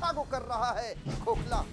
व्यवस्था को कर रहा है खोखला।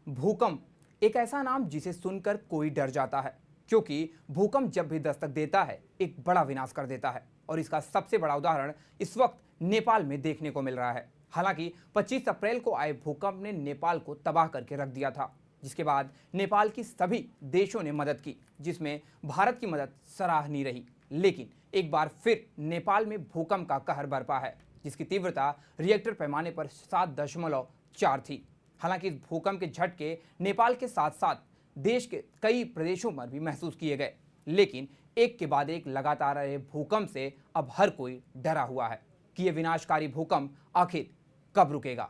भूकंप एक ऐसा नाम जिसे सुनकर कोई डर जाता है, क्योंकि भूकंप जब भी दस्तक देता है एक बड़ा विनाश कर देता है। और इसका सबसे बड़ा उदाहरण इस वक्त नेपाल में देखने को मिल रहा है। हालांकि 25 अप्रैल को आए भूकंप ने नेपाल को तबाह करके रख दिया था, जिसके बाद नेपाल की सभी देशों ने मदद की, जिसमें भारत की मदद सराहनीय रही। लेकिन एक बार फिर नेपाल में भूकंप का कहर बरपा है, जिसकी तीव्रता रिएक्टर पैमाने पर 7.4 थी। हालांकि इस भूकंप के झटके नेपाल के साथ साथ देश के कई प्रदेशों पर भी महसूस किए गए, लेकिन एक के बाद एक लगातार आ रहे भूकंप से अब हर कोई डरा हुआ है कि यह विनाशकारी भूकंप आखिर कब रुकेगा।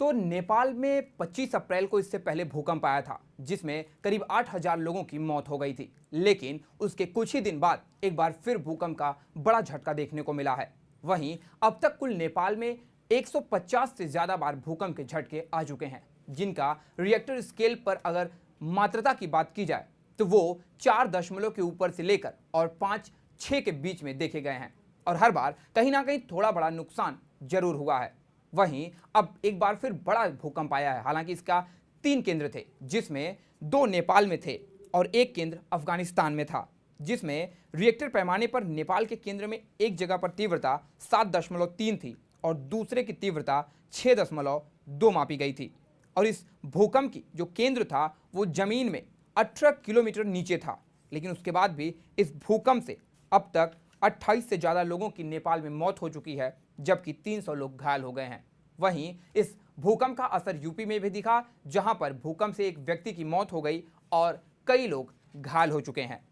तो नेपाल में 25 अप्रैल को इससे पहले भूकंप आया था, जिसमें करीब 8,000 लोगों की मौत हो गई थी। लेकिन उसके कुछ ही दिन बाद एक बार फिर भूकंप का बड़ा झटका देखने को मिला है। वहीं अब तक कुल नेपाल में 150 से ज्यादा बार भूकंप के झटके आ चुके हैं, जिनका रिएक्टर स्केल पर अगर मात्रता की बात की जाए तो वो 4 दशमलव के ऊपर से लेकर और 5-6 के बीच में देखे गए हैं। और हर बार कहीं ना कहीं थोड़ा बड़ा नुकसान जरूर हुआ है। वहीं अब एक बार फिर बड़ा भूकंप आया है। हालांकि इसका 3 केंद्र थे, जिसमें 2 नेपाल में थे और 1 केंद्र अफगानिस्तान में था, जिसमें रिएक्टर पैमाने पर नेपाल के केंद्र में एक जगह पर तीव्रता 7.3 थी और दूसरे की तीव्रता 6.2 मापी गई थी। और इस भूकंप की जो केंद्र था वो जमीन में 18 किलोमीटर नीचे था। लेकिन उसके बाद भी इस भूकंप से अब तक 28 से ज़्यादा लोगों की नेपाल में मौत हो चुकी है, जबकि 300 लोग घायल हो गए हैं। वहीं इस भूकंप का असर यूपी में भी दिखा, जहां पर भूकंप से एक व्यक्ति की मौत हो गई और कई लोग घायल हो चुके हैं।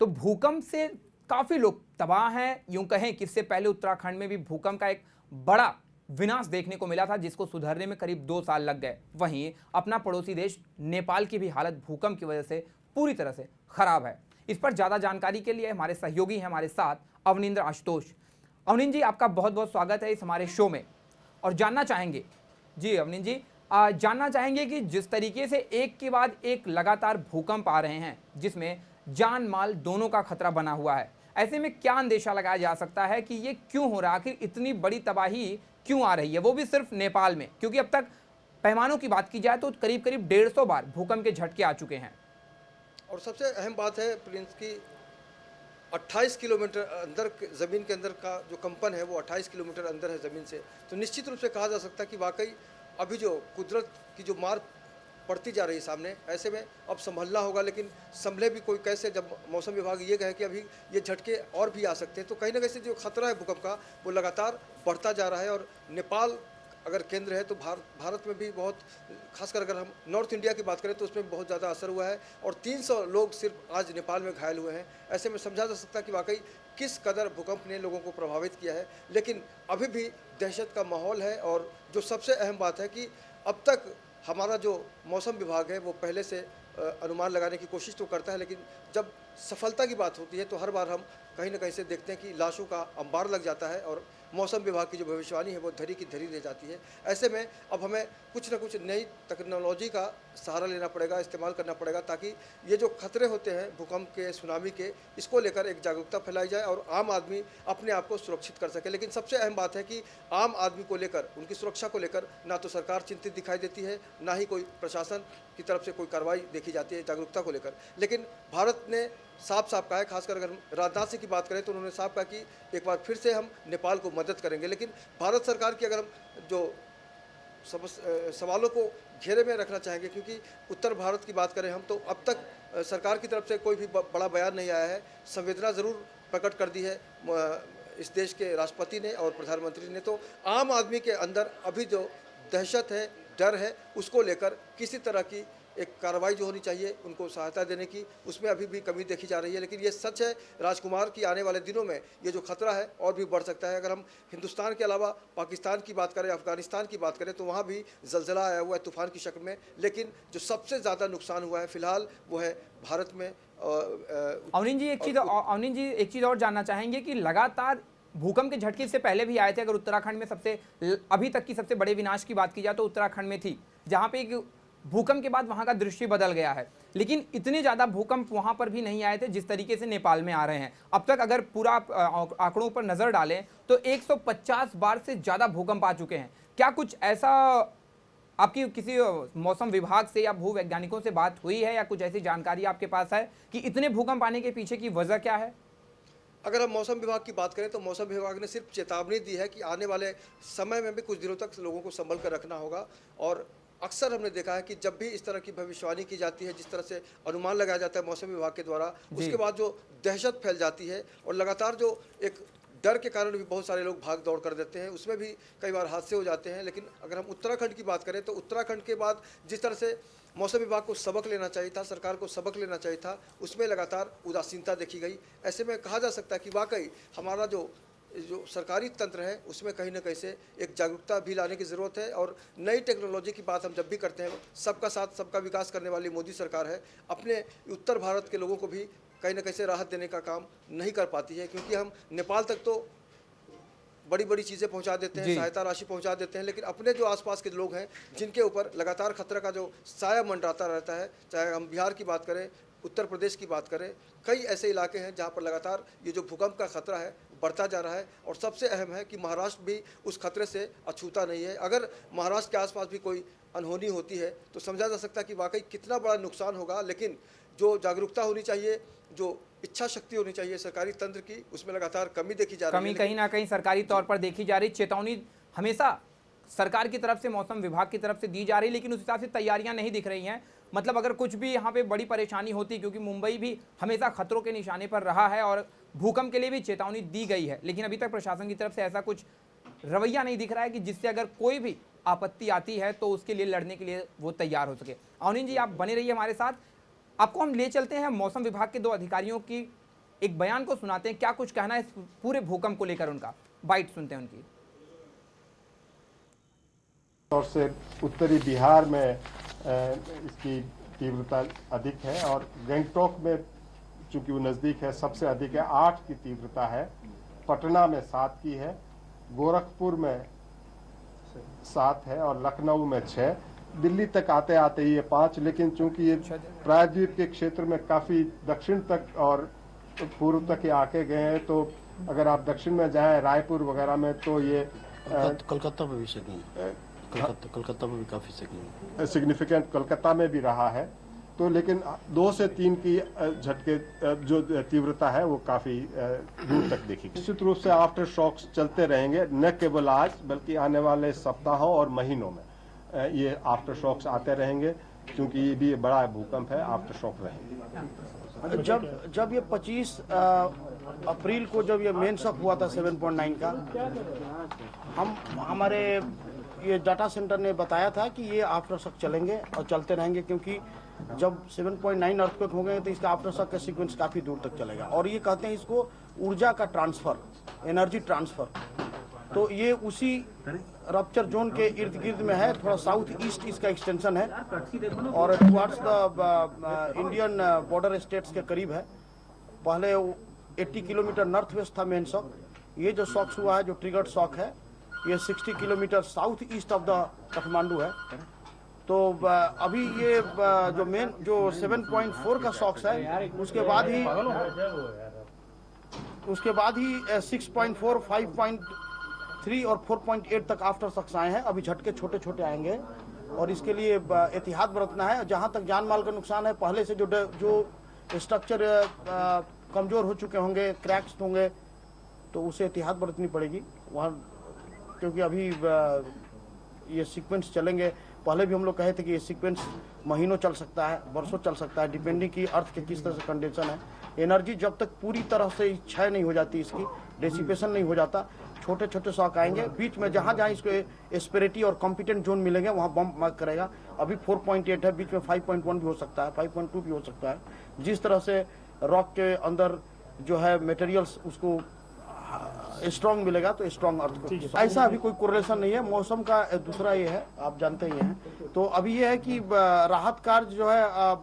तो भूकंप से काफ़ी लोग तबाह हैं। यूं कहें कि इससे पहले उत्तराखंड में भी भूकंप का एक बड़ा विनाश देखने को मिला था, जिसको सुधरने में करीब 2 साल लग गए। वहीं अपना पड़ोसी देश नेपाल की भी हालत भूकंप की वजह से पूरी तरह से खराब है। इस पर ज़्यादा जानकारी के लिए हमारे सहयोगी हैं हमारे साथ अवनिंद्र आशुतोष। अवनिंद्र जी, आपका बहुत बहुत स्वागत है इस हमारे शो में। और जानना चाहेंगे जी अवनिंद्र जी, जानना चाहेंगे कि जिस तरीके से एक के बाद एक लगातार भूकंप आ रहे हैं, जिसमें जान माल दोनों का खतरा बना हुआ है, ऐसे में क्या अंदेशा लगाया जा सकता है कि ये क्यों हो रहा है? आखिर इतनी बड़ी तबाही क्यों आ रही है, वो भी सिर्फ नेपाल में? क्योंकि अब तक पैमानों की बात की जाए तो करीब करीब 150 बार भूकंप के झटके आ चुके हैं। और सबसे अहम बात है प्रिंस की 28 किलोमीटर अंदर ज़मीन के अंदर का जो कंपन है वो 28 किलोमीटर अंदर है ज़मीन से। तो निश्चित रूप से कहा जा सकता है कि वाकई अभी जो कुदरत की जो मार पड़ती जा रही है सामने, ऐसे में अब संभलना होगा। लेकिन संभले भी कोई कैसे, जब मौसम विभाग ये कहे कि अभी ये झटके और भी आ सकते हैं, तो कहीं ना कहीं से जो खतरा है भूकंप का वो लगातार बढ़ता जा रहा है। और नेपाल अगर केंद्र है तो भारत में भी बहुत, खासकर अगर हम नॉर्थ इंडिया की बात करें तो उसमें बहुत ज़्यादा असर हुआ है और 300 लोग सिर्फ आज नेपाल में घायल हुए हैं। ऐसे में समझा जा सकता है कि वाकई किस कदर भूकंप ने लोगों को प्रभावित किया है। लेकिन अभी भी दहशत का माहौल है। और जो सबसे अहम बात है कि अब तक हमारा जो मौसम विभाग है वो पहले से अनुमान लगाने की कोशिश तो करता है, लेकिन जब सफलता की बात होती है तो हर बार हम कहीं ना कहीं से देखते हैं कि लाशों का अंबार लग जाता है और मौसम विभाग की जो भविष्यवाणी है वो धरी की धरी रह जाती है। ऐसे में अब हमें कुछ ना कुछ नई टेक्नोलॉजी का सहारा लेना पड़ेगा, इस्तेमाल करना पड़ेगा, ताकि ये जो खतरे होते हैं भूकंप के, सुनामी के, इसको लेकर एक जागरूकता फैलाई जाए और आम आदमी अपने आप को सुरक्षित कर सके। लेकिन सबसे अहम बात है कि आम आदमी को लेकर, उनकी सुरक्षा को लेकर ना तो सरकार चिंतित दिखाई देती है, ना ही कोई प्रशासन की तरफ से कोई कार्रवाई देखी जाती है जागरूकता को लेकर। लेकिन भारत ने साफ साफ कहा है। खासकर अगर हम राजनाथ सिंह की बात करें तो उन्होंने साफ कहा कि एक बार फिर से हम नेपाल को मदद करेंगे। लेकिन भारत सरकार की अगर हम जो सवालों को घेरे में रखना चाहेंगे, क्योंकि उत्तर भारत की बात करें हम तो अब तक सरकार की तरफ से कोई भी बड़ा बयान नहीं आया है। संवेदना ज़रूर प्रकट कर दी है इस देश के राष्ट्रपति ने और प्रधानमंत्री ने। तो आम आदमी के अंदर अभी जो दहशत है, डर है, उसको लेकर किसी तरह की एक कार्रवाई जो होनी चाहिए उनको सहायता देने की, उसमें अभी भी कमी देखी जा रही है। लेकिन ये सच है राजकुमार की आने वाले दिनों में ये जो खतरा है और भी बढ़ सकता है। अगर हम हिंदुस्तान के अलावा पाकिस्तान की बात करें, अफगानिस्तान की बात करें तो वहाँ भी जलजला आया हुआ है तूफान की शक्ल में। लेकिन जो सबसे ज़्यादा नुकसान हुआ है फिलहाल वो है भारत में। अवनीश जी एक चीज़ और जानना चाहेंगे कि लगातार भूकंप के झटके से पहले भी आए थे। अगर उत्तराखंड में सबसे अभी तक की सबसे बड़े विनाश की बात की जाए तो उत्तराखंड में थी, जहाँ पे एक भूकंप के बाद वहाँ का दृश्य बदल गया है। लेकिन इतने ज़्यादा भूकंप वहाँ पर भी नहीं आए थे जिस तरीके से नेपाल में आ रहे हैं। अब तक अगर पूरा आंकड़ों पर नज़र डालें तो 150 बार से ज़्यादा भूकंप आ चुके हैं। क्या कुछ ऐसा आपकी किसी मौसम विभाग से या भूवैज्ञानिकों से बात हुई है, या कुछ ऐसी जानकारी आपके पास है कि इतने भूकंप आने के पीछे की वजह क्या है? अगर हम मौसम विभाग की बात करें तो मौसम विभाग ने सिर्फ चेतावनी दी है कि आने वाले समय में भी कुछ दिनों तक लोगों को संभल कर रखना होगा। और अक्सर हमने देखा है कि जब भी इस तरह की भविष्यवाणी की जाती है, जिस तरह से अनुमान लगाया जाता है मौसम विभाग के द्वारा, उसके बाद जो दहशत फैल जाती है और लगातार जो एक डर के कारण भी बहुत सारे लोग भाग दौड़ कर देते हैं, उसमें भी कई बार हादसे हो जाते हैं। लेकिन अगर हम उत्तराखंड की बात करें तो उत्तराखंड के बाद जिस तरह से मौसम विभाग को सबक लेना चाहिए था, सरकार को सबक लेना चाहिए था, उसमें लगातार उदासीनता देखी गई। ऐसे में कहा जा सकता है कि वाकई हमारा जो सरकारी तंत्र है उसमें कहीं ना कहीं से एक जागरूकता भी लाने की ज़रूरत है। और नई टेक्नोलॉजी की बात हम जब भी करते हैं, सबका साथ सबका विकास करने वाली मोदी सरकार है, अपने उत्तर भारत के लोगों को भी कहीं ना कहीं से राहत देने का काम नहीं कर पाती है। क्योंकि हम नेपाल तक तो बड़ी बड़ी चीज़ें पहुंचा देते हैं, सहायता राशि पहुंचा देते हैं, लेकिन अपने जो आसपास के लोग हैं जिनके ऊपर लगातार खतरा का जो साया मंडराता रहता है, चाहे हम बिहार की बात करें, उत्तर प्रदेश की बात करें, कई ऐसे इलाके हैं जहां पर लगातार ये जो भूकंप का खतरा है बढ़ता जा रहा है। और सबसे अहम है कि महाराष्ट्र भी उस खतरे से अछूता नहीं है। अगर महाराष्ट्र के आसपास भी कोई अनहोनी होती है तो समझा जा सकता है कि वाकई कितना बड़ा नुकसान होगा। लेकिन जो जागरूकता होनी चाहिए, जो इच्छा शक्ति होनी चाहिए सरकारी तंत्र की, उसमें लगातार कमी देखी जा रही है। कमी कहीं ना कहीं सरकारी तौर पर देखी जा रही। चेतावनी हमेशा सरकार की तरफ से, मौसम विभाग की तरफ से दी जा रही, लेकिन उस हिसाब से तैयारियां नहीं दिख रही हैं। मतलब अगर कुछ भी यहाँ पे बड़ी परेशानी होती, क्योंकि मुंबई भी हमेशा खतरों के निशाने पर रहा है और भूकंप के लिए भी चेतावनी दी गई है, लेकिन अभी तक प्रशासन की तरफ से ऐसा कुछ रवैया नहीं दिख रहा है कि जिससे अगर कोई भी आपत्ति आती है तो उसके लिए लड़ने के लिए वो तैयार हो सके। अवनीश जी, आप बने रहिए हमारे साथ। आपको हम ले चलते हैं मौसम विभाग के 2 अधिकारियों की एक बयान को सुनाते हैं, क्या कुछ कहना है इस पूरे भूकंप को लेकर, उनका बाइट सुनते हैं उनकी। तौर से उत्तरी बिहार में इसकी तीव्रता अधिक है और गंगटोक में चूंकि वो नज़दीक है सबसे अधिक है, 8 की तीव्रता है। पटना में 7 की है, गोरखपुर में 7 है और लखनऊ में 6। दिल्ली तक आते आते ये 5, लेकिन चूंकि ये प्रायद्वीप के क्षेत्र में काफ़ी दक्षिण तक और पूर्व तक ये आके गए हैं, तो अगर आप दक्षिण में जाएं रायपुर वगैरह में तो ये कोलकाता में भी कोलकाता में भी काफ़ी सिग्निफिकेंट कोलकाता में भी रहा है। तो लेकिन 2 से 3 की झटके जो तीव्रता है वो काफ़ी दूर तक देखी। निश्चित रूप से आफ्टर शॉक्स चलते रहेंगे, न केवल आज बल्कि आने वाले सप्ताहों और महीनों में ये आफ्टर शॉक्स आते रहेंगे, क्योंकि ये भी बड़ा भूकंप है, आफ्टर शॉक रहेंगे। जब ये 25 अप्रैल को जब ये मेन शॉक हुआ था 7.9 का, हमारे ये डाटा सेंटर ने बताया था कि ये आफ्टर शॉक चलेंगे और चलते रहेंगे, क्योंकि जब 7.9 अर्थक्वेक हो गए तो इसका आफ्टर शॉक का सीक्वेंस काफ़ी दूर तक चलेगा। और ये कहते हैं इसको ऊर्जा का ट्रांसफ़र, एनर्जी ट्रांसफ़र, तो ये उसी रप्चर जोन के इर्द गिर्द में है, थोड़ा साउथ ईस्ट इसका एक्सटेंशन है और towards the Indian border states के करीब है। पहले 80 किलोमीटर नॉर्थ वेस्ट था मेन शॉक। ये जो शॉक्स हुआ है, जो ट्रिगर्ड शॉक है, ये 60 kilometre south east of the Kathmandu है। तो अभी ये जो 7.4 का शॉक्स है, उसके बाद ही 6.4, 5.3 और 4.8 तक आफ्टर शॉक्स आए हैं। अभी झटके छोटे छोटे आएंगे और इसके लिए एहतियात बरतना है। जहां तक जान माल का नुकसान है, पहले से जो स्ट्रक्चर कमज़ोर हो चुके होंगे, क्रैक्स होंगे, तो उसे एहतियात बरतनी पड़ेगी वहाँ, क्योंकि अभी ये सीक्वेंस चलेंगे। पहले भी हम लोग कहे थे कि ये सीक्वेंस महीनों चल सकता है, वर्षों चल सकता है, डिपेंडिंग की अर्थ के किस तरह से कंडीशन है। एनर्जी जब तक पूरी तरह से क्षय नहीं हो जाती, इसकी डेसिपेशन नहीं हो जाता, छोटे छोटे शॉक आएंगे। बीच में जहाँ जहाँ इसको एस्पेरिटी और कॉम्पिटेंट जोन मिलेंगे वहाँ बम मार्क करेगा। अभी 4.8 है, बीच में 5.1 भी हो सकता है, 5.2 भी हो सकता है। जिस तरह से रॉक के अंदर जो है मटेरियल्स उसको स्ट्रॉन्ग मिलेगा तो स्ट्रॉन्ग अर्थ को, ऐसा अभी कोई कोरिलेशन नहीं है। मौसम का दूसरा ये है, आप जानते ही हैं। तो अभी ये है कि राहत कार्य जो है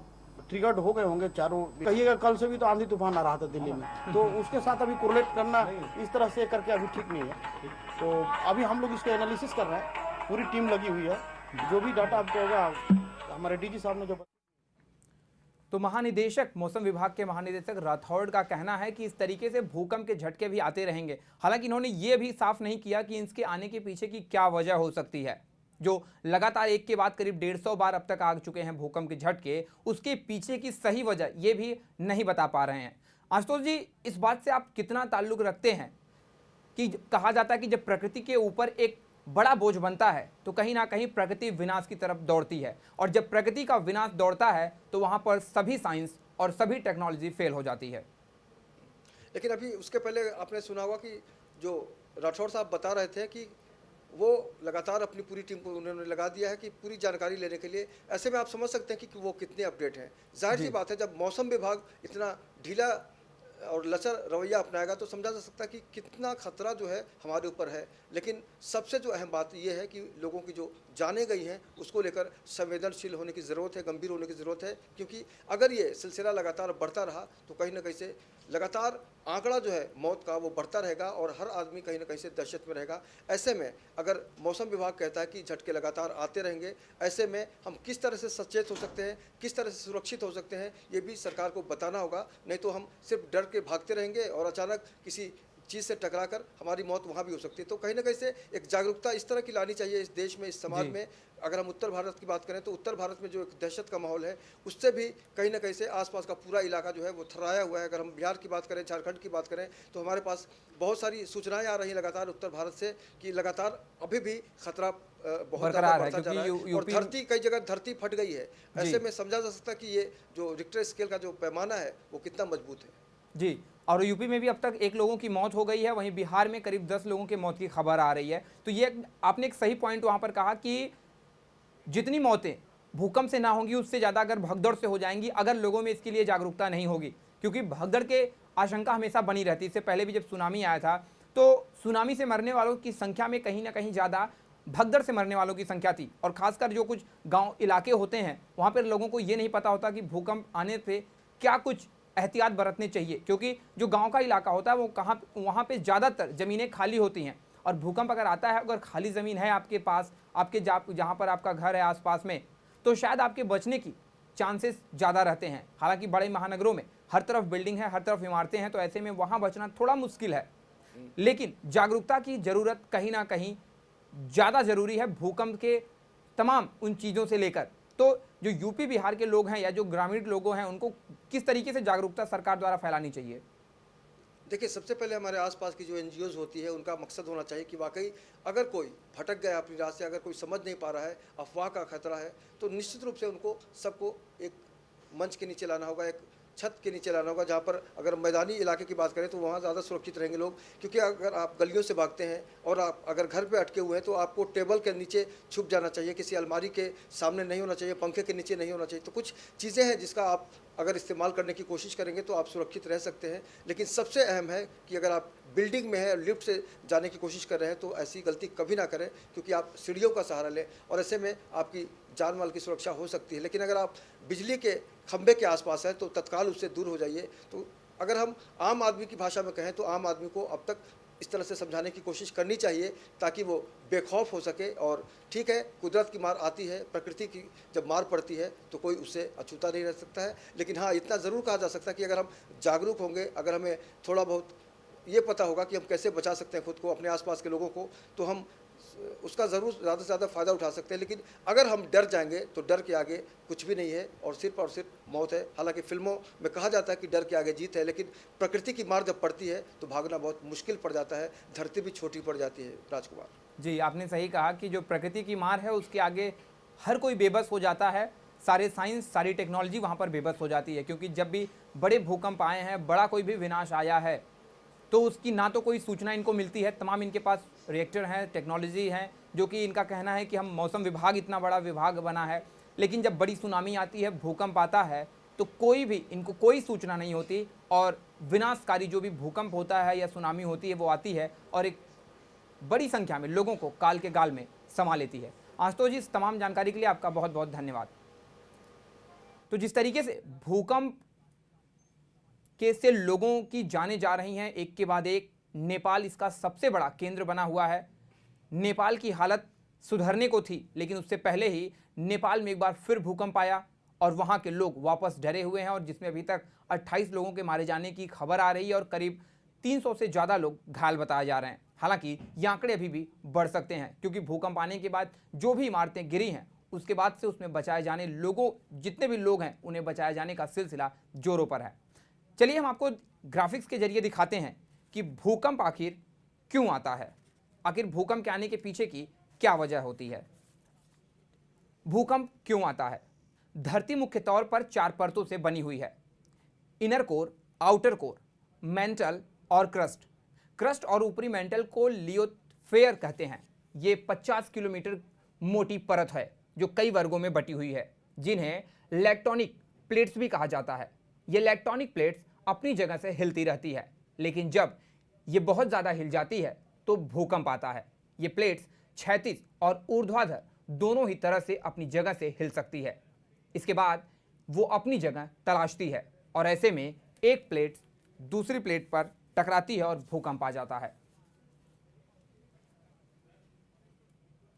ट्रिगर्ड हो गए होंगे चारों। कहिएगा कल से भी तो आंधी तूफान आ रहा था दिल्ली में, तो उसके साथ अभी कोरिलेट करना इस तरह से करके अभी ठीक नहीं है। तो अभी हम लोग इसको एनालिसिस कर रहे हैं, पूरी टीम लगी हुई है। जो भी डाटा आपको होगा, हमारे डीजी साहब ने जो तो महानिदेशक मौसम विभाग के महानिदेशक राठौड़ का कहना है कि इस तरीके से भूकंप के झटके भी आते रहेंगे। हालांकि इन्होंने ये भी साफ नहीं किया कि इसके आने के पीछे की क्या वजह हो सकती है। जो लगातार एक के बाद करीब 150 बार अब तक आ चुके हैं भूकंप के झटके, उसके पीछे की सही वजह ये भी नहीं बता पा रहे हैं। आशुतोष जी, इस बात से आप कितना ताल्लुक रखते हैं कि कहा जाता है कि जब प्रकृति के ऊपर एक बड़ा बोझ बनता है तो कहीं ना कहीं प्रकृति विनाश की तरफ दौड़ती है, और जब प्रकृति का विनाश दौड़ता है तो वहां पर सभी साइंस और सभी टेक्नोलॉजी फेल हो जाती है। लेकिन अभी उसके पहले आपने सुना होगा कि जो राठौड़ साहब बता रहे थे कि वो लगातार अपनी पूरी टीम को उन्होंने लगा दिया है कि पूरी जानकारी लेने के लिए। ऐसे में आप समझ सकते हैं कि वो कितने अपडेट हैं। जाहिर सी बात है, जब मौसम विभाग इतना ढीला और लचर रवैया अपनाएगा तो समझा जा सकता है कि कितना खतरा जो है हमारे ऊपर है। लेकिन सबसे जो अहम बात यह है कि लोगों की जो जाने गई हैं उसको लेकर संवेदनशील होने की ज़रूरत है, गंभीर होने की ज़रूरत है। क्योंकि अगर ये सिलसिला लगातार बढ़ता रहा तो कहीं ना कहीं से लगातार आंकड़ा जो है मौत का वो बढ़ता रहेगा और हर आदमी कहीं ना कहीं से दहशत में रहेगा। ऐसे में अगर मौसम विभाग कहता है कि झटके लगातार आते रहेंगे, ऐसे में हम किस तरह से सचेत हो सकते हैं, किस तरह से सुरक्षित हो सकते हैं, ये भी सरकार को बताना होगा। नहीं तो हम सिर्फ डर के भागते रहेंगे और अचानक किसी चीज़ से टकराकर हमारी मौत वहाँ भी हो सकती है। तो कहीं ना कहीं से एक जागरूकता इस तरह की लानी चाहिए इस देश में, इस समाज में। अगर हम उत्तर भारत की बात करें तो उत्तर भारत में जो एक दहशत का माहौल है उससे भी कहीं ना कहीं से आसपास का पूरा इलाका जो है वो थर्राया हुआ है। अगर हम बिहार की बात करें, झारखंड की बात करें, तो हमारे पास बहुत सारी सूचनाएं आ रही हैं लगातार उत्तर भारत से कि लगातार अभी भी खतरा बहुत ज़्यादा बढ़ता जा रहा है और धरती कई जगह धरती फट गई है। ऐसे में समझा जा सकता है कि ये जो रिक्टर स्केल का जो पैमाना है वो कितना मजबूत है। जी, और यूपी में भी अब तक 1 लोगों की मौत हो गई है, वहीं बिहार में करीब 10 लोगों की मौत की खबर आ रही है। तो ये आपने एक सही पॉइंट वहाँ पर कहा कि जितनी मौतें भूकंप से ना होंगी उससे ज़्यादा अगर भगदड़ से हो जाएंगी, अगर लोगों में इसके लिए जागरूकता नहीं होगी, क्योंकि भगदड़ के आशंका हमेशा बनी रहती है। इससे पहले भी जब सुनामी आया था तो सुनामी से मरने वालों की संख्या में कहीं ना कहीं ज़्यादा भगदड़ से मरने वालों की संख्या थी। और ख़ासकर जो कुछ गाँव इलाके होते हैं वहाँ पर लोगों को ये नहीं पता होता कि भूकंप आने से क्या कुछ एहतियात बरतने चाहिए, क्योंकि जो गांव का इलाका होता है वो वहाँ पे ज़्यादातर ज़मीनें खाली होती हैं। और भूकंप अगर आता है, अगर खाली ज़मीन है आपके पास, आपके जहाँ पर आपका घर है आसपास में, तो शायद आपके बचने की चांसेस ज़्यादा रहते हैं। हालांकि बड़े महानगरों में हर तरफ बिल्डिंग है, हर तरफ इमारतें हैं, तो ऐसे में वहाँ बचना थोड़ा मुश्किल है। लेकिन जागरूकता की ज़रूरत कहीं ना कहीं ज़्यादा ज़रूरी है भूकंप के तमाम उन चीज़ों से लेकर। तो जो यूपी बिहार के लोग हैं या जो ग्रामीण लोगों हैं उनको किस तरीके से जागरूकता सरकार द्वारा फैलानी चाहिए? देखिए, सबसे पहले हमारे आसपास की जो एनजीओज होती है उनका मकसद होना चाहिए कि वाकई अगर कोई भटक गया अपनी राह से, अगर कोई समझ नहीं पा रहा है, अफवाह का खतरा है, तो निश्चित रूप से उनको सबको एक मंच के नीचे लाना होगा, एक छत के नीचे लाना होगा, जहाँ पर अगर मैदानी इलाके की बात करें तो वहाँ ज़्यादा सुरक्षित रहेंगे लोग। क्योंकि अगर आप गलियों से भागते हैं और आप अगर घर पे अटके हुए हैं तो आपको टेबल के नीचे छुप जाना चाहिए, किसी अलमारी के सामने नहीं होना चाहिए, पंखे के नीचे नहीं होना चाहिए। तो कुछ चीज़ें हैं जिसका आप अगर इस्तेमाल करने की कोशिश करेंगे तो आप सुरक्षित रह सकते हैं। लेकिन सबसे अहम है कि अगर आप बिल्डिंग में है और लिफ्ट से जाने की कोशिश कर रहे हैं तो ऐसी गलती कभी ना करें, क्योंकि आप सीढ़ियों का सहारा लें और ऐसे में आपकी जान माल की सुरक्षा हो सकती है। लेकिन अगर आप बिजली के खंभे के आसपास हैं तो तत्काल उससे दूर हो जाइए। तो अगर हम आम आदमी की भाषा में कहें तो आम आदमी को अब तक इस तरह से समझाने की कोशिश करनी चाहिए ताकि वो बेखौफ हो सके। और ठीक है, कुदरत की मार आती है, प्रकृति की जब मार पड़ती है तो कोई उससे अछूता नहीं रह सकता है। लेकिन हाँ, इतना ज़रूर कहा जा सकता है कि अगर हम जागरूक होंगे, अगर हमें थोड़ा बहुत ये पता होगा कि हम कैसे बचा सकते हैं खुद को, अपने आसपास के लोगों को, तो हम उसका ज़रूर ज़्यादा से ज़्यादा फ़ायदा उठा सकते हैं। लेकिन अगर हम डर जाएंगे तो डर के आगे कुछ भी नहीं है और सिर्फ मौत है। हालांकि फिल्मों में कहा जाता है कि डर के आगे जीत है, लेकिन प्रकृति की मार जब पड़ती है तो भागना बहुत मुश्किल पड़ जाता है, धरती भी छोटी पड़ जाती है। राजकुमार जी, आपने सही कहा कि जो प्रकृति की मार है उसके आगे हर कोई बेबस हो जाता है। सारे साइंस, सारी टेक्नोलॉजी वहाँ पर बेबस हो जाती है, क्योंकि जब भी बड़े भूकंप आए हैं, बड़ा कोई भी विनाश आया है, तो उसकी ना तो कोई सूचना इनको मिलती है। तमाम इनके पास रिएक्टर हैं, टेक्नोलॉजी हैं, जो कि इनका कहना है कि हम मौसम विभाग इतना बड़ा विभाग बना है, लेकिन जब बड़ी सुनामी आती है, भूकंप आता है, तो कोई भी इनको कोई सूचना नहीं होती और विनाशकारी जो भी भूकंप होता है या सुनामी होती है वो आती है और एक बड़ी संख्या में लोगों को काल के गाल में समा लेती है। आशुतोष जी, इस तमाम जानकारी के लिए आपका बहुत बहुत धन्यवाद। तो जिस तरीके से भूकंप के से लोगों की जानें जा रही हैं एक के बाद एक, नेपाल इसका सबसे बड़ा केंद्र बना हुआ है। नेपाल की हालत सुधरने को थी, लेकिन उससे पहले ही नेपाल में एक बार फिर भूकंप आया और वहां के लोग वापस डरे हुए हैं, और जिसमें अभी तक 28 लोगों के मारे जाने की खबर आ रही है और करीब 300 से ज़्यादा लोग घायल बताए जा रहे हैं। हालांकि ये आंकड़े अभी भी बढ़ सकते हैं, क्योंकि भूकंप आने के बाद जो भी इमारतें गिरी हैं उसके बाद से उसमें बचाए जाने लोगों, जितने भी लोग हैं उन्हें बचाए जाने का सिलसिला जोरों पर है। चलिए हम आपको ग्राफिक्स के जरिए दिखाते हैं कि भूकंप आखिर क्यों आता है, आखिर भूकंप के आने के पीछे की क्या वजह होती है। भूकंप क्यों आता है? धरती मुख्य तौर पर 4 परतों से बनी हुई है: inner core, outer core, mental और क्रस्ट। क्रस्ट और ऊपरी मेंटल को लियोस्फेयर कहते हैं। ये 50 किलोमीटर मोटी परत है जो कई वर्गों में बटी हुई है, जिन्हें इलेक्ट्रॉनिक प्लेट्स भी कहा जाता है। ये इलेक्ट्रॉनिक प्लेट्स अपनी जगह से हिलती रहती है, लेकिन जब ये बहुत ज़्यादा हिल जाती है तो भूकंप आता है। ये प्लेट्स क्षैतिज और ऊर्ध्वाधर दोनों ही तरह से अपनी जगह से हिल सकती है। इसके बाद वो अपनी जगह तलाशती है और ऐसे में एक प्लेट दूसरी प्लेट पर टकराती है और भूकंप आ जाता है।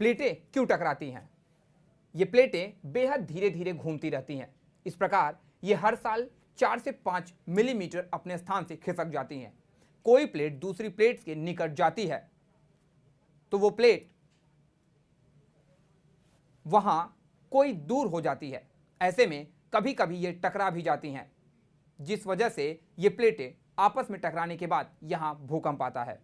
प्लेटें क्यों टकराती हैं? ये प्लेटें बेहद धीरे धीरे घूमती रहती हैं। इस प्रकार ये हर साल 4 से 5 मिलीमीटर अपने स्थान से खिसक जाती हैं। कोई प्लेट दूसरी प्लेट के निकट जाती है तो वो प्लेट वहां कोई दूर हो जाती है। ऐसे में कभी कभी ये टकरा भी जाती हैं, जिस वजह से ये प्लेटें आपस में टकराने के बाद यहां भूकंप आता है।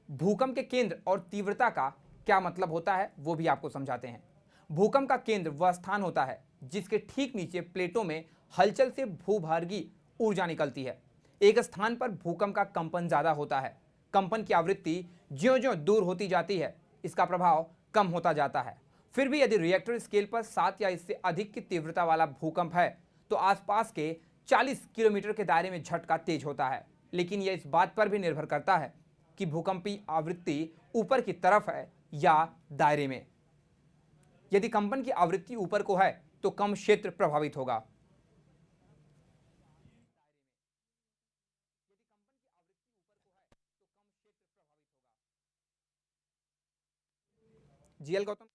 भूकंप के केंद्र और तीव्रता का क्या मतलब होता है वो भी आपको समझाते हैं। भूकंप का केंद्र वह स्थान होता है जिसके ठीक नीचे प्लेटों में हलचल से भूभार्गी ऊर्जा निकलती है। एक स्थान पर भूकंप का कंपन ज्यादा होता है। कंपन की आवृत्ति ज्यों-ज्यों दूर होती जाती है, इसका प्रभाव कम होता जाता है। फिर भी यदि रिएक्टर स्केल पर 7 या इससे अधिक की तीव्रता वाला भूकंप है तो आसपास के 40 किलोमीटर के दायरे में झटका तेज होता है। लेकिन यह इस बात पर भी निर्भर करता है कि भूकंपी आवृत्ति ऊपर की तरफ है या दायरे में। यदि कंपन की आवृत्ति ऊपर को है तो कम क्षेत्र प्रभावित होगा। जीएल गौतम,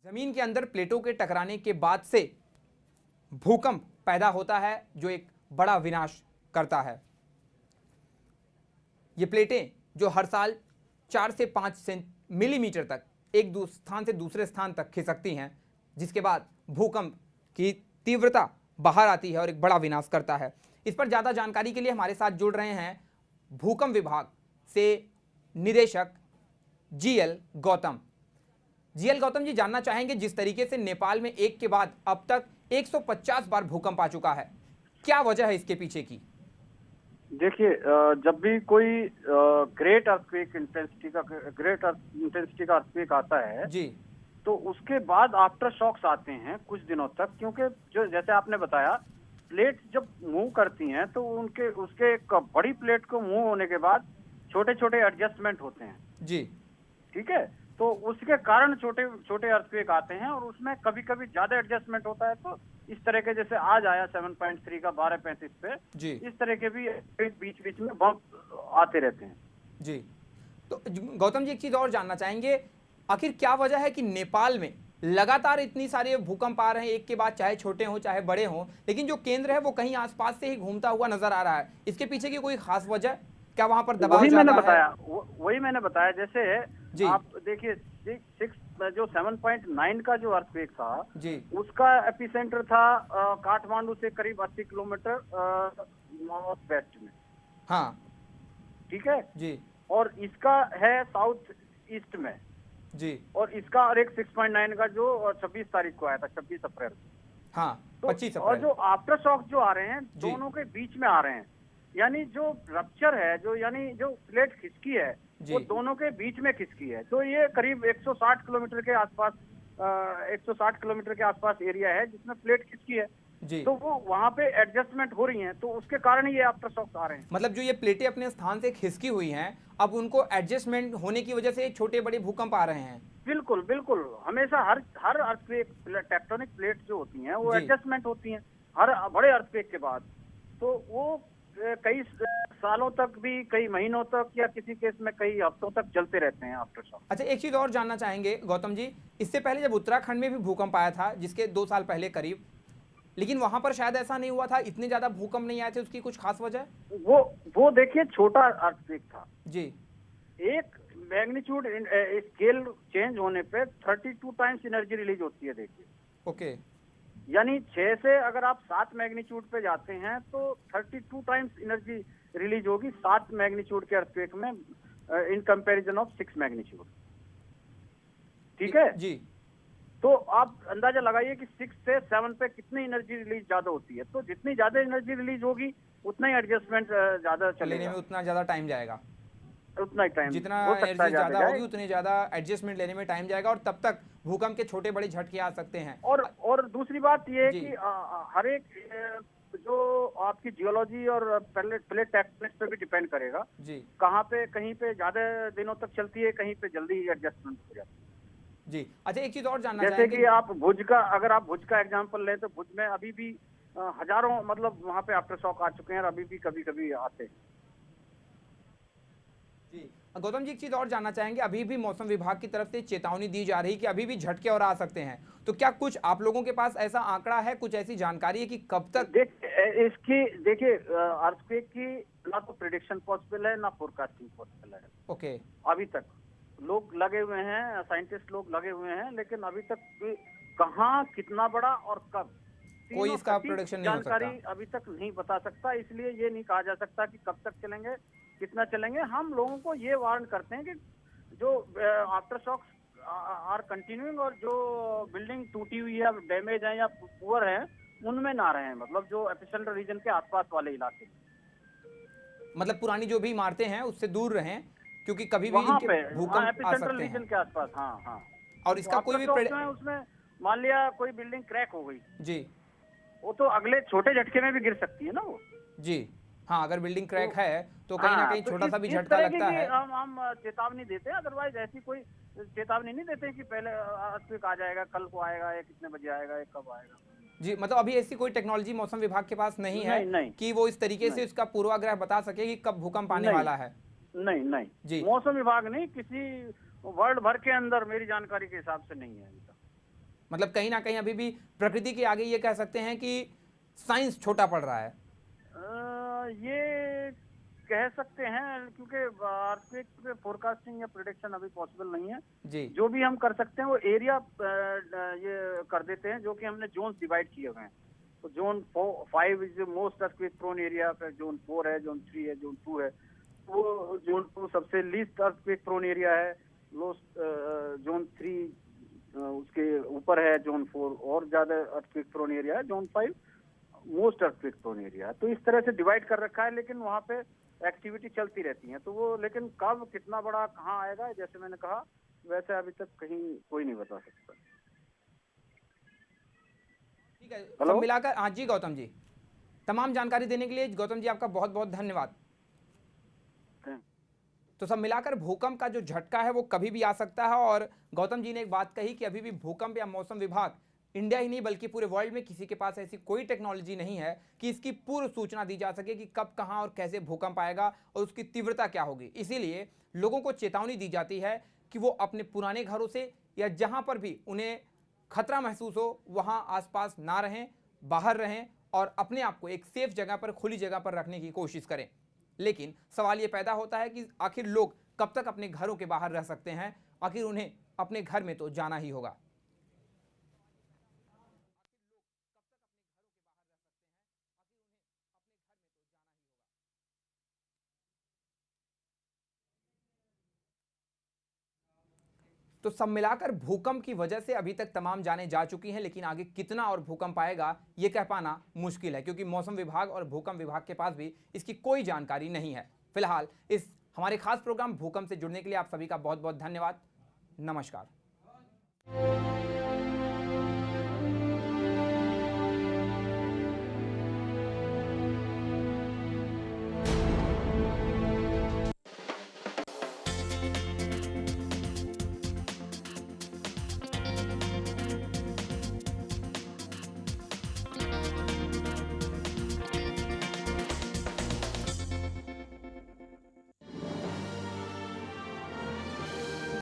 जमीन के अंदर प्लेटों के टकराने के बाद से भूकंप पैदा होता है जो एक बड़ा विनाश करता है। ये प्लेटें जो हर साल 4 से 5 मिलीमीटर तक एक स्थान से दूसरे स्थान तक खिसकती हैं, जिसके बाद भूकंप की तीव्रता बाहर आती है और एक बड़ा विनाश करता है। इस पर ज़्यादा जानकारी के लिए हमारे साथ जुड़ रहे हैं भूकंप विभाग से निदेशक जीएल गौतम। जीएल गौतम जी, जानना चाहेंगे जिस तरीके से नेपाल में एक के बाद अब तक 150 बार भूकंप आ चुका है, क्या वजह है इसके पीछे की? देखिए, जब भी कोई ग्रेट अर्थक्वेक इंटेंसिटी का अर्थक्वेक आता है जी, तो उसके बाद आफ्टर शॉक्स आते हैं कुछ दिनों तक, क्योंकि जो जैसे आपने बताया प्लेट जब मूव करती हैं तो उसके एक बड़ी प्लेट को मूव होने के बाद छोटे छोटे एडजस्टमेंट होते हैं जी, ठीक है। तो उसके कारण छोटे छोटे अर्थक्वेक आते हैं और उसमें कभी कभी ज्यादा एडजस्टमेंट होता है तो इस तरह के जैसे आज आया 7.3 का 12:35 पे, जी इस तरह के भी बीच बीच में बम्प आते रहते हैं। जी। तो गौतम जी एक चीज और जानना चाहेंगे, आखिर क्या वजह है कि नेपाल में लगातार इतनी सारे भूकंप आ रहे हैं एक के बाद, चाहे छोटे हों चाहे बड़े हों, लेकिन जो केंद्र है वो कहीं आसपास से ही घूमता हुआ नजर आ रहा है? इसके पीछे की कोई खास वजह, क्या वहां पर दबाव वही ज्यादा मैंने है? बताया, वही मैंने बताया, जैसे जी। आप देखिए 7.9 का जो अर्थक्वेक था, जी उसका एपिसेंटर था काठमांडू से करीब 80 किलोमीटर नॉर्थ वेस्ट में। हाँ ठीक है। जी और इसका है साउथ ईस्ट में। जी और इसका और एक 6.9 का जो 26 तारीख को आया था, 26 अप्रैल। हाँ तो 25 और अप्रैल। जो आफ्टर शॉक जो आ रहे हैं जी। दोनों के बीच में आ रहे हैं, यानी जो रप्चर है, जो यानी जो प्लेट खिसकी है जी। वो दोनों के बीच में खिसकी है। तो ये करीब 160 किलोमीटर के आसपास 160 किलोमीटर के आसपास एरिया है जिसमें प्लेट खिसकी है। जी तो वो वहाँ पे एडजस्टमेंट हो रही हैं, तो उसके कारण ये आफ्टर शॉक्स आ रहे हैं। मतलब जो ये प्लेटें अपने स्थान से खिसकी हुई हैं, अब उनको एडजस्टमेंट होने की वजह से छोटे बड़े भूकंप आ रहे हैं। बिल्कुल बिल्कुल, हमेशा हर अर्थक्वेक टेक्टोनिक प्लेट जो होती हैं वो जी। एडजस्टमेंट होती हैं हर बड़े अर्थक्वेक के बाद। तो वो कई सालों तक भी, कई महीनों तक, या किसी केस में कई हफ्तों तक चलते रहते हैं आफ्टर शॉक। अच्छा एक चीज और जानना चाहेंगे गौतम जी, इससे पहले जब उत्तराखंड में भी भूकंप आया था, जिसके 2 साल पहले करीब, लेकिन वहां पर शायद ऐसा नहीं हुआ था, इतने ज्यादा भूकंप नहीं आए थे, उसकी कुछ खास वजह? वो देखिए छोटा अर्थक्वेक था। जी एक मैग्नीट्यूड स्केल चेंज होने पे 32 टाइम्स एनर्जी रिलीज होती है। देखिए ओके। यानी 6 से अगर आप 7 मैग्नीट्यूड पे जाते हैं तो 32 टाइम्स एनर्जी रिलीज होगी 7 मैग्नीट्यूड के अर्थक्वेक में, इन कंपैरिजन ऑफ 6 मैग्नीट्यूड। ठीक है जी। तो आप अंदाजा लगाइए कि 6 से 7 पे कितनी एनर्जी रिलीज ज्यादा होती है। तो जितनी ज्यादा एनर्जी रिलीज होगी उतना ही एडजस्टमेंट ज्यादा लेने चलेगा, में उतना ज्यादा टाइम जाएगा, उतना ही टाइम जितना हो सकता एनर्जी है ज्यादा जाए। होगी उतने ज्यादा एडजस्टमेंट लेने में टाइम जाएगा, और तब तक भूकंप के छोटे बड़े झटके आ सकते हैं। और दूसरी बात ये है जी। कि हर एक जो आपकी जियोलॉजी और प्लेट टेक्टोनिक्स पे भी डिपेंड करेगा। जी कहाँ पे, कहीं पे ज्यादा दिनों तक चलती है, कहीं पे जल्दी ही एडजस्टमेंट हो जाती है। जी। अच्छा एक चीज और जानना जैसे चाहेंगे। कि आप भुज का, अगर आप भुज का एग्जांपल लें तो भुज में अभी भी हजारों, मतलब वहाँ पे आफ्टर शॉक आ चुके हैं और अभी भी कभी कभी आते हैं। जी गौतम जी एक चीज और जानना चाहेंगे, अभी भी मौसम विभाग की तरफ से चेतावनी दी जा रही है कि अभी भी झटके और आ सकते हैं, तो क्या कुछ आप लोगों के पास ऐसा आंकड़ा है, कुछ ऐसी जानकारी है कि कब तक? देखिए अर्थक्वेक की ना तो प्रिडिक्शन पॉसिबल है ना फोरकास्टिंग पॉसिबल है। ओके। अभी तक लोग लगे हुए हैं, साइंटिस्ट लोग लगे हुए हैं, लेकिन अभी तक कहाँ, कितना बड़ा और कब, कोई इसका प्रेडिक्शन नहीं हो जानकारी सकता। अभी तक नहीं बता सकता। इसलिए ये नहीं कहा जा सकता कि कब तक चलेंगे, कितना चलेंगे। हम लोगों को ये वार्न करते हैं कि जो आफ्टर शॉक्स आर कंटिन्यूइंग, और जो बिल्डिंग टूटी हुई है, डैमेज है या पुअर है, उनमें ना रहें, मतलब जो एपिसेंटर रीजन के आसपास वाले इलाके, मतलब पुरानी जो भी इमारतें हैं उससे दूर रहें, क्योंकि कभी भी वहाँ इनके पे भूकंप आ एपिसेंटर सकते रीजन हैं। के आसपास। हाँ हाँ। और इसका कोई भी उसमें मान लिया कोई बिल्डिंग क्रैक हो गई, जी वो तो अगले छोटे झटके में भी गिर सकती है ना वो। जी हाँ, अगर बिल्डिंग क्रैक है तो कहीं ना कहीं तो छोटा सा भी इस झटका तरह लगता की है। हम चेतावनी देते हैं, अदरवाइज ऐसी कोई चेतावनी नहीं देते कि पहले अर्थक्वेक आ जाएगा, कल को आएगा, या कितने बजे आएगा, या कब आएगा। जी मतलब अभी ऐसी कोई टेक्नोलॉजी मौसम विभाग के पास नहीं है नहीं, कि वो इस तरीके से उसका पूर्वाग्रह बता सके कि कब भूकंप आने वाला है। नहीं नहीं जी। मौसम विभाग नहीं, किसी वर्ल्ड भर के अंदर मेरी जानकारी के हिसाब से नहीं है अभी तक। मतलब कहीं ना कहीं अभी भी प्रकृति के आगे ये कह सकते हैं कि साइंस छोटा पड़ रहा है। ये कह सकते हैं, क्योंकि अर्थक्वेक पे फोरकास्टिंग या प्रेडिक्शन अभी पॉसिबल नहीं है। जी जो भी हम कर सकते हैं वो एरिया ये कर देते हैं, जो कि हमने जोन डिवाइड किए हुए हैं। तो zone 5 is most earthquake prone area, फिर जोन 4 है, जोन 3 है, जोन 2 है। वो जोन 2 सबसे लीस्ट अर्थक्वेक प्रोन एरिया है, जोन 3 उसके ऊपर है, जोन 4 और ज्यादा अर्थक्वेक प्रोन एरिया है, zone 5 most earthquake prone area है। तो इस तरह से डिवाइड कर रखा है, लेकिन वहाँ पे एक्टिविटी चलती रहती है। तो वो, लेकिन कब, कितना बड़ा, कहाँ आएगा, जैसे मैंने कहा, वैसे अभी तक कहीं कोई नहीं बता सकता। ठीक है, सब मिलाकर। हाँ जी गौतम जी, तमाम जानकारी देने के लिए गौतम जी आपका बहुत बहुत धन्यवाद। तो सब मिलाकर भूकंप का जो झटका है वो कभी भी आ सकता है, और गौतम जी ने एक बात कही कि अभी भी भूकंप या मौसम विभाग इंडिया ही नहीं बल्कि पूरे वर्ल्ड में किसी के पास ऐसी कोई टेक्नोलॉजी नहीं है कि इसकी पूर्व सूचना दी जा सके कि कब, कहां और कैसे भूकंप आएगा और उसकी तीव्रता क्या होगी। इसीलिए लोगों को चेतावनी दी जाती है कि वो अपने पुराने घरों से या जहां पर भी उन्हें खतरा महसूस हो वहां आसपास ना रहें, बाहर रहें और अपने आप को एक सेफ जगह पर, खुली जगह पर रखने की कोशिश करें। लेकिन सवाल ये पैदा होता है कि आखिर लोग कब तक अपने घरों के बाहर रह सकते हैं? आखिर उन्हें अपने घर में तो जाना ही होगा। तो सब मिलाकर भूकंप की वजह से अभी तक तमाम जानें जा चुकी हैं, लेकिन आगे कितना और भूकंप आएगा ये कह पाना मुश्किल है, क्योंकि मौसम विभाग और भूकंप विभाग के पास भी इसकी कोई जानकारी नहीं है। फिलहाल इस हमारे खास प्रोग्राम भूकंप से जुड़ने के लिए आप सभी का बहुत बहुत धन्यवाद। नमस्कार।